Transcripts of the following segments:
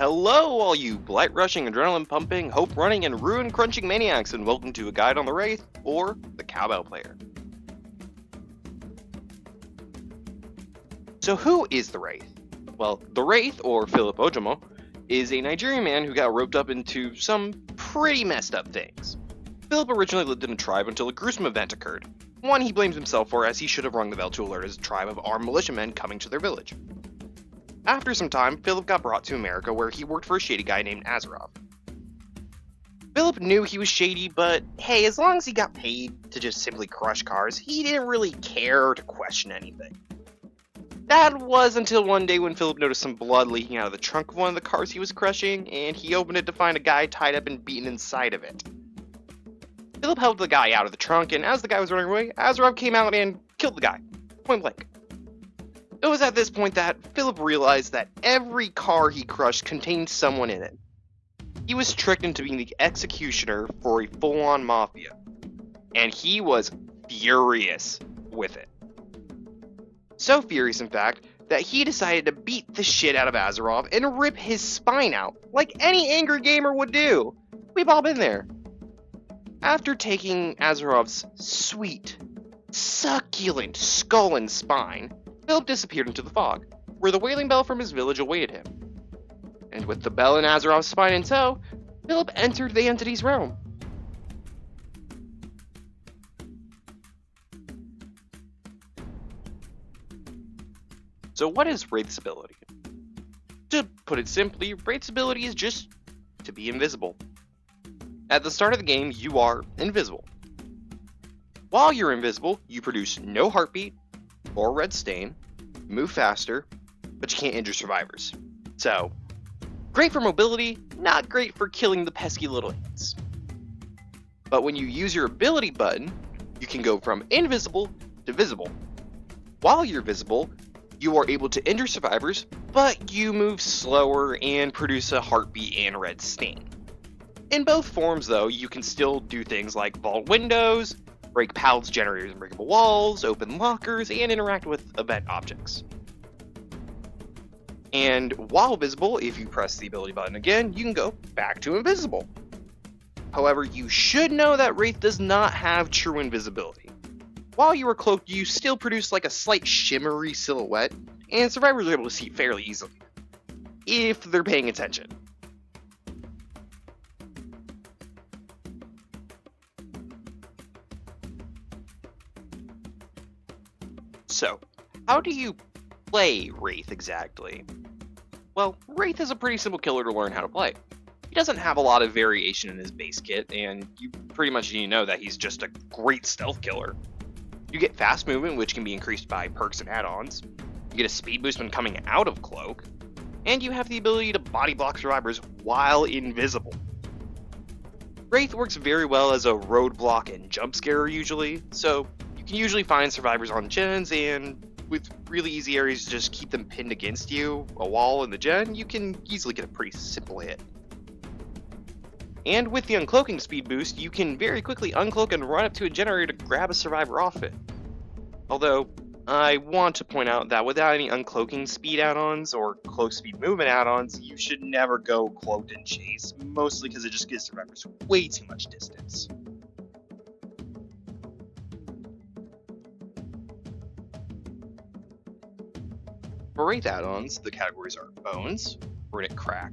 Hello, all you blight-rushing, adrenaline-pumping, hope-running, and ruin-crunching maniacs, and welcome to a guide on the Wraith, or the Cowbell Player. So who is the Wraith? Well, the Wraith, or Philip Ojomo, is a Nigerian man who got roped up into some pretty messed up things. Philip originally lived in a tribe until a gruesome event occurred, one he blames himself for as he should have rung the bell to alert his tribe of armed militiamen coming to their village. After some time, Philip got brought to America where he worked for a shady guy named Azarov. Philip knew he was shady, but hey, as long as he got paid to just simply crush cars, he didn't really care to question anything. That was until one day when Philip noticed some blood leaking out of the trunk of one of the cars he was crushing, and he opened it to find a guy tied up and beaten inside of it. Philip helped the guy out of the trunk, and as the guy was running away, Azarov came out and killed the guy, point blank. It was at this point that Philip realized that every car he crushed contained someone in it. He was tricked into being the executioner for a full-on mafia, and he was furious with it. So furious, in fact, that he decided to beat the shit out of Azarov and rip his spine out, like any angry gamer would do. We've all been there. After taking Azarov's sweet, succulent skull and spine, Philip disappeared into the fog, where the wailing bell from his village awaited him. And with the bell and Azarov's spine in tow, Philip entered the entity's realm. So what is Wraith's ability? To put it simply, Wraith's ability is just to be invisible. At the start of the game, you are invisible. While you're invisible, you produce no heartbeat or red stain, move faster, but you can't injure survivors. So, great for mobility, not great for killing the pesky little ants. But when you use your ability button, you can go from invisible to visible. While you're visible, you are able to injure survivors, but you move slower and produce a heartbeat and red stain. In both forms, though, you can still do things like vault windows, break pallets, generators, and breakable walls, open lockers, and interact with event objects. And while visible, if you press the ability button again, you can go back to invisible. However, you should know that Wraith does not have true invisibility. While you are cloaked, you still produce like a slight shimmery silhouette, and survivors are able to see it fairly easily, if they're paying attention. So, how do you play Wraith exactly? Well, Wraith is a pretty simple killer to learn how to play. He doesn't have a lot of variation in his base kit, and you pretty much need to know that he's just a great stealth killer. You get fast movement, which can be increased by perks and add-ons. You get a speed boost when coming out of cloak, and you have the ability to body block survivors while invisible. Wraith works very well as a roadblock and jump scare usually, so you can usually find survivors on gens, and with really easy areas to just keep them pinned against you, a wall in the gen, you can easily get a pretty simple hit. And with the uncloaking speed boost, you can very quickly uncloak and run up to a generator to grab a survivor off it. Although, I want to point out that without any uncloaking speed add-ons or cloak speed movement add-ons, you should never go cloaked and chase, mostly because it just gives survivors way too much distance. For Wraith add-ons, the categories are Bones, Runic Crack,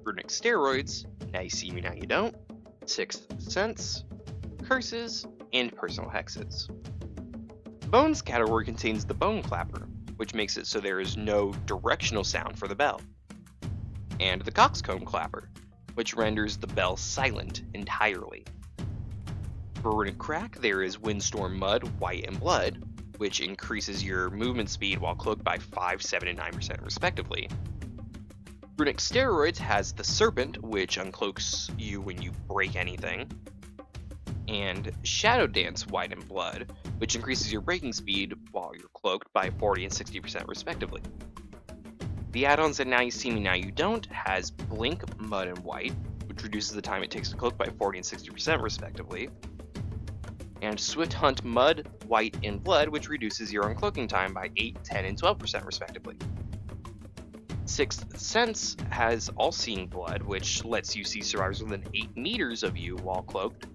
Runic Steroids, Now You See Me Now You Don't, Sixth Sense, Curses, and Personal Hexes. The Bones category contains the Bone Clapper, which makes it so there is no directional sound for the bell, and the Coxcomb Clapper, which renders the bell silent entirely. For Runic Crack, there is Windstorm Mud, White, and Blood, which increases your movement speed while cloaked by 5, 7, and 9% respectively. Runic Steroids has the Serpent, which uncloaks you when you break anything, and Shadow Dance White and Blood, which increases your breaking speed while you're cloaked by 40 and 60% respectively. The add-ons that Now You See Me Now You Don't has Blink Mud and White, which reduces the time it takes to cloak by 40 and 60% respectively, and Swift Hunt Mud, White, and Blood, which reduces your uncloaking time by 8, 10, and 12% respectively. Sixth Sense has All-Seeing Blood, which lets you see survivors within 8 meters of you while cloaked.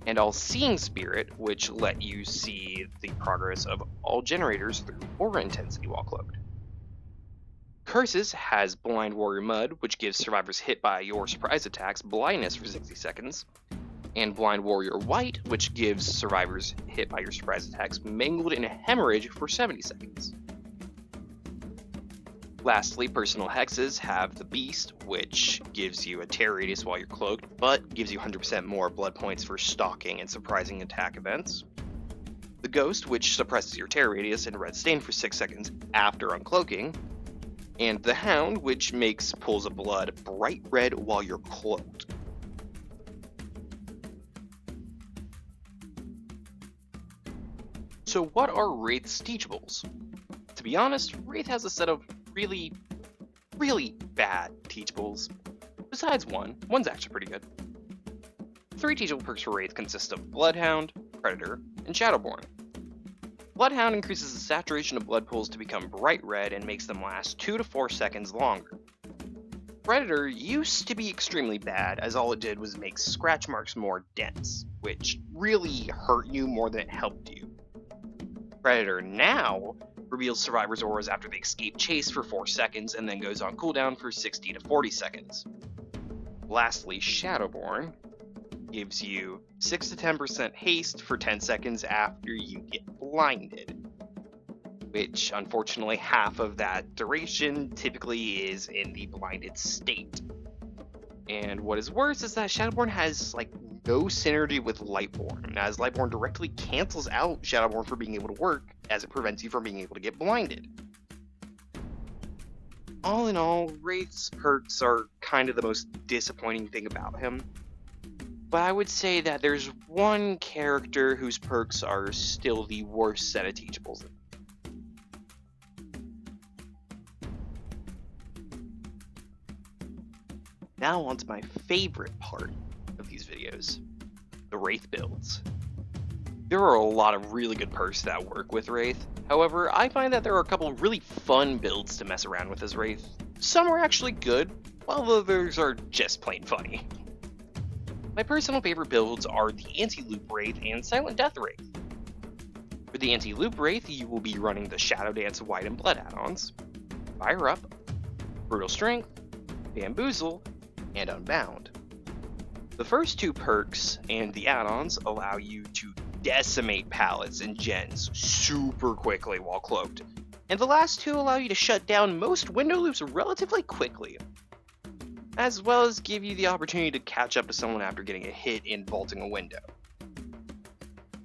And All-Seeing Spirit, which let you see the progress of all generators through aura intensity while cloaked. Curses has Blind Warrior Mud, which gives survivors hit by your surprise attacks blindness for 60 seconds. And Blind Warrior White, which gives survivors hit by your surprise attacks mangled in a hemorrhage for 70 seconds. Lastly, personal hexes have the Beast, which gives you a tear radius while you're cloaked, but gives you 100% more blood points for stalking and surprising attack events. The Ghost, which suppresses your tear radius and red stain for 6 seconds after uncloaking. And the Hound, which makes pools of blood bright red while you're cloaked. So what are Wraith's teachables? To be honest, Wraith has a set of really bad teachables. Besides one's actually pretty good. 3 teachable perks for Wraith consist of Bloodhound, Predator, and Shadowborn. Bloodhound increases the saturation of blood pools to become bright red and makes them last 2 to 4 seconds longer. Predator used to be extremely bad, as all it did was make scratch marks more dense, which really hurt you more than it helped you. Predator now reveals survivors' auras after they escape chase for 4 seconds and then goes on cooldown for 60 to 40 seconds. Lastly, Shadowborn gives you 6 to 10% haste for 10 seconds after you get blinded, which unfortunately half of that duration typically is in the blinded state. And what is worse is that Shadowborn has no synergy with Lightborn, as Lightborn directly cancels out Shadowborn for being able to work, as it prevents you from being able to get blinded. All in all, Wraith's perks are kind of the most disappointing thing about him. But I would say that there's one character whose perks are still the worst set of teachables. Now onto my favorite part of these videos, the Wraith builds. There are a lot of really good perks that work with Wraith. However, I find that there are a couple of really fun builds to mess around with as Wraith. Some are actually good, while others are just plain funny. My personal favorite builds are the Anti-Loop Wraith and Silent Death Wraith. For the Anti-Loop Wraith, you will be running the Shadow Dance White and Blood add-ons, Fire Up, Brutal Strength, Bamboozle, and Unbound. The first 2 perks and the add-ons allow you to decimate pallets and gens super quickly while cloaked, and the last 2 allow you to shut down most window loops relatively quickly, as well as give you the opportunity to catch up to someone after getting a hit in vaulting a window.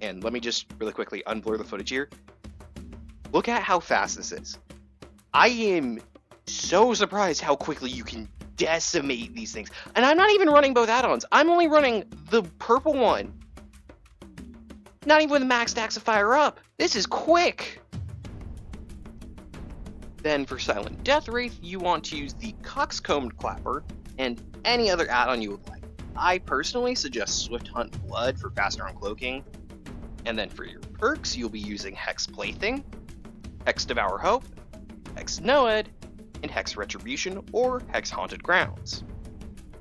And let me just really quickly unblur the footage here. Look at how fast this is. I am so surprised how quickly you can decimate these things. And I'm not even running both add-ons. I'm only running the purple one. Not even with the max stacks of Fire Up. This is quick. Then for Silent Death Wraith, you want to use the Coxcombed Clapper and any other add-on you would like. I personally suggest Swift Hunt Blood for faster uncloaking. And then for your perks, you'll be using Hex Plaything, Hex Devour Hope, Hex Noed, and Hex Retribution or Hex Haunted Grounds.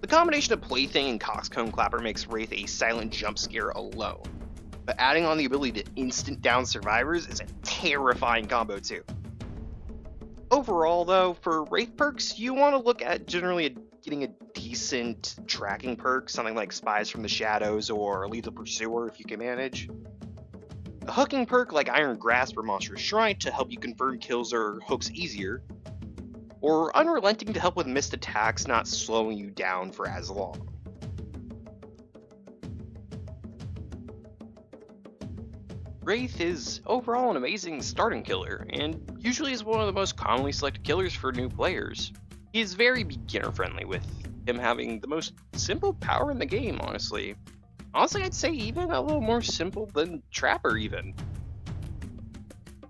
The combination of Plaything and Coxcomb Clapper makes Wraith a silent jump scare alone, but adding on the ability to instant down survivors is a terrifying combo too. Overall though, for Wraith perks, you want to look at generally getting a decent tracking perk, something like Spies from the Shadows or Lethal Pursuer if you can manage. A hooking perk like Iron Grasp or Monstrous Shrine to help you confirm kills or hooks easier, or Unrelenting to help with missed attacks not slowing you down for as long. Wraith is overall an amazing starting killer, and usually is one of the most commonly selected killers for new players. He is very beginner friendly, with him having the most simple power in the game, honestly. Honestly, I'd say even a little more simple than Trapper even.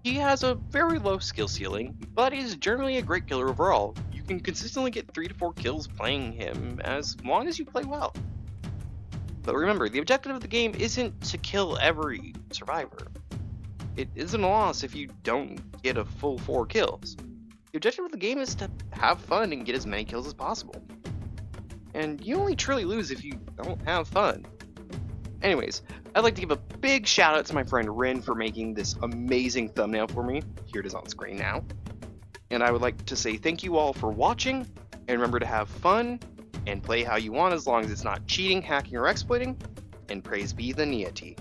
He has a very low skill ceiling, but is generally a great killer overall. You can consistently get 3 to 4 kills playing him as long as you play well. But remember, the objective of the game isn't to kill every survivor. It isn't a loss if you don't get a full 4 kills. The objective of the game is to have fun and get as many kills as possible. And you only truly lose if you don't have fun. Anyways, I'd like to give a big shout out to my friend Rin for making this amazing thumbnail for me. Here it is on screen now. And I would like to say thank you all for watching, and remember to have fun and play how you want as long as it's not cheating, hacking, or exploiting, and praise be the Neity.